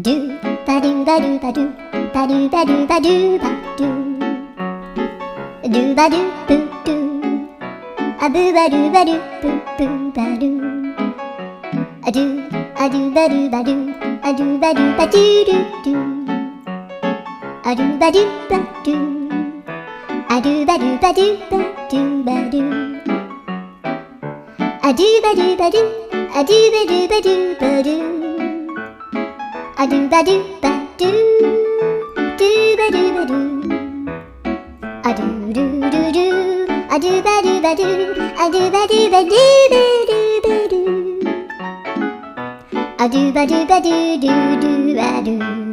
do ba do ba do ba do ba do ba do ba do ba do ba do boo do a boo ba do ba do boo boo ba do a do ba do ba do a do ba do ba do do do a do ba do ba do a do ba do ba do ba do ba do a do ba do ba do a do ba do ba do ba do a do ba do ba do do ba do ba do a do do do do a do ba do ba do a do ba do ba do ba do ba do a do ba do ba do do do ba do